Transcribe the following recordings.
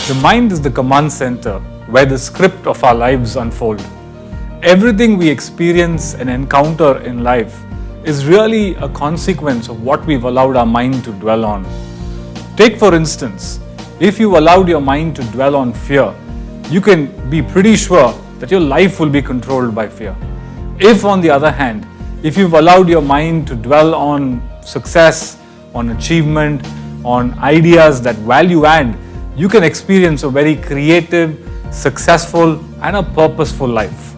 The mind is the command center where the script of our lives unfold. Everything we experience and encounter in life is really a consequence of what we've allowed our mind to dwell on. Take for instance, if you allowed your mind to dwell on fear, you can be pretty sure that your life will be controlled by fear. If on the other hand, if you've allowed your mind to dwell on success, on achievement, on ideas that value add, you can experience a very creative, successful and a purposeful life.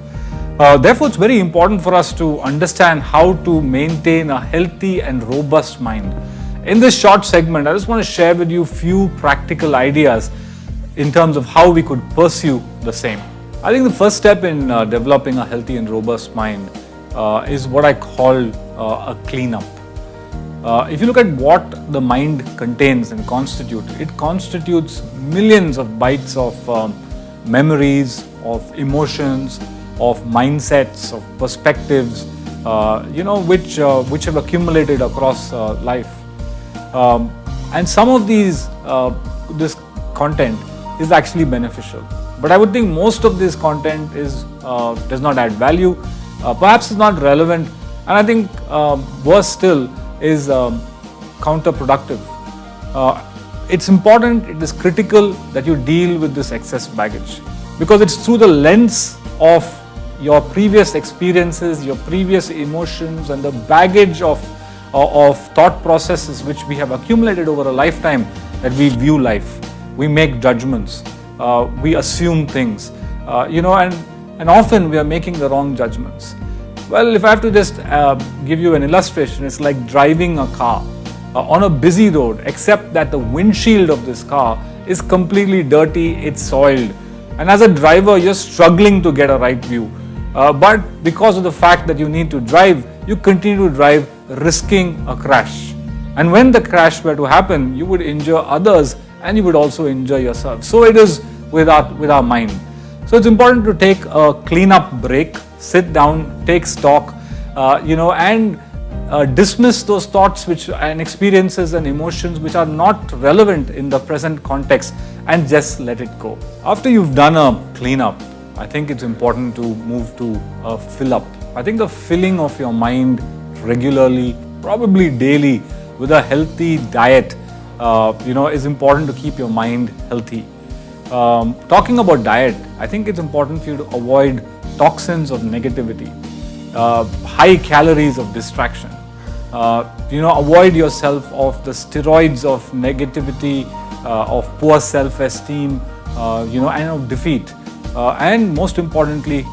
Therefore, it's very important for us to understand how to maintain a healthy and robust mind. In this short segment, I just want to share with you a few practical ideas in terms of how we could pursue the same. I think the first step in developing a healthy and robust mind is what I call a cleanup. If you look at what the mind contains and constitutes, it constitutes millions of bytes of memories, of emotions, of mindsets, of perspectives, which have accumulated across life. And some of this content is actually beneficial. But I would think most of this content does not add value, perhaps is not relevant, and I think worse still is counterproductive. It's important, it is critical that you deal with this excess baggage, because it's through the lens of your previous experiences, your previous emotions and the baggage of thought processes which we have accumulated over a lifetime that we view life. We make judgments, we assume things, and often we are making the wrong judgments. Well, if I have to just give you an illustration, it's like driving a car on a busy road, except that the windshield of this car is completely dirty, it's soiled. And as a driver, you're struggling to get a right view. But because of the fact that you need to drive, you continue to drive, risking a crash. And when the crash were to happen, you would injure others and you would also injure yourself. So it is with our mind. So it's important to take a cleanup break, sit down, take stock, and dismiss those thoughts and experiences and emotions which are not relevant in the present context, and just let it go. After you've done a cleanup, I think it's important to move to a fill up. I think the filling of your mind regularly, probably daily, with a healthy diet, is important to keep your mind healthy. Talking about diet, I think it's important for you to avoid toxins of negativity, high calories of distraction. Avoid yourself of the steroids of negativity, of poor self-esteem, and of defeat. And most importantly,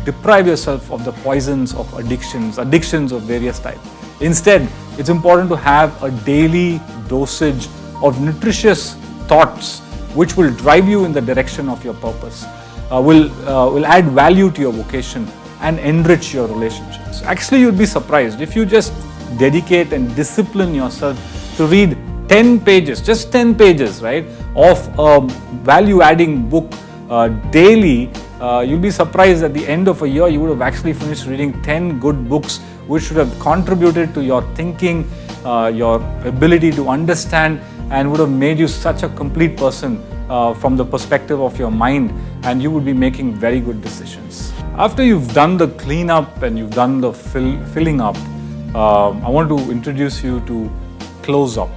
deprive yourself of the poisons of addictions of various types. Instead, it's important to have a daily dosage of nutritious thoughts which will drive you in the direction of your purpose, will add value to your vocation and enrich your relationships. Actually, you'd be surprised if you just dedicate and discipline yourself to read 10 pages, just 10 pages, right, of a value-adding book daily. You'll be surprised at the end of a year you would have actually finished reading 10 good books which should have contributed to your thinking, your ability to understand, and would have made you such a complete person from the perspective of your mind, and you would be making very good decisions. After you've done the cleanup and you've done the filling up, I want to introduce you to close up,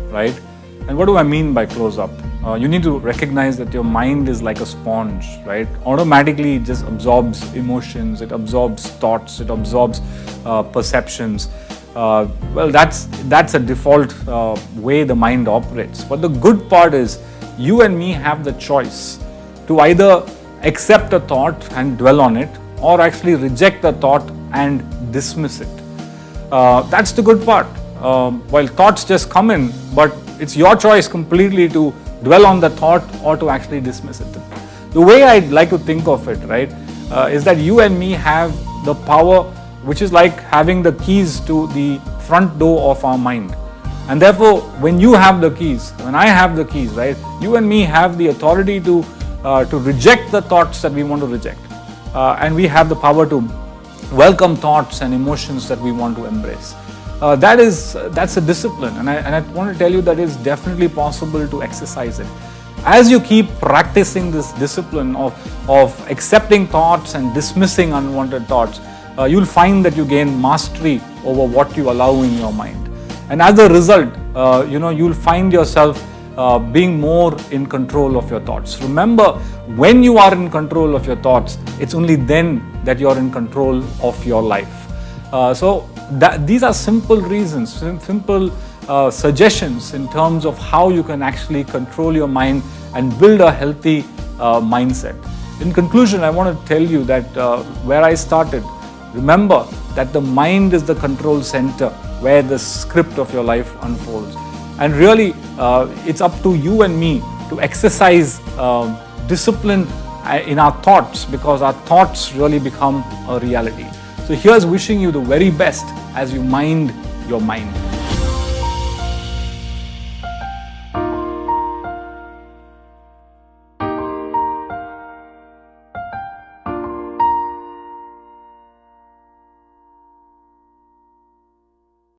right? And what do I mean by close up? You need to recognize that your mind is like a sponge, right? Automatically it just absorbs emotions, it absorbs thoughts, it absorbs perceptions. Well, that's a default way the mind operates. But the good part is you and me have the choice to either accept a thought and dwell on it, or actually reject the thought and dismiss it. That's the good part. While thoughts just come in, but it's your choice completely to dwell on the thought or to actually dismiss it. The way I'd like to think of it, right, is that you and me have the power, which is like having the keys to the front door of our mind. And therefore, when you have the keys, when I have the keys, right, you and me have the authority to reject the thoughts that we want to reject. And we have the power to welcome thoughts and emotions that we want to embrace. That's a discipline, and I want to tell you that it's definitely possible to exercise it. As you keep practicing this discipline of accepting thoughts and dismissing unwanted thoughts, you'll find that you gain mastery over what you allow in your mind. And as a result, you'll find yourself being more in control of your thoughts. Remember, when you are in control of your thoughts, it's only then that you're in control of your life. These are simple reasons, simple suggestions in terms of how you can actually control your mind and build a healthy mindset. In conclusion, I want to tell you that where I started, remember that the mind is the control center where the script of your life unfolds. And really, it's up to you and me to exercise discipline in our thoughts, because our thoughts really become a reality. So here's wishing you the very best as you mind your mind.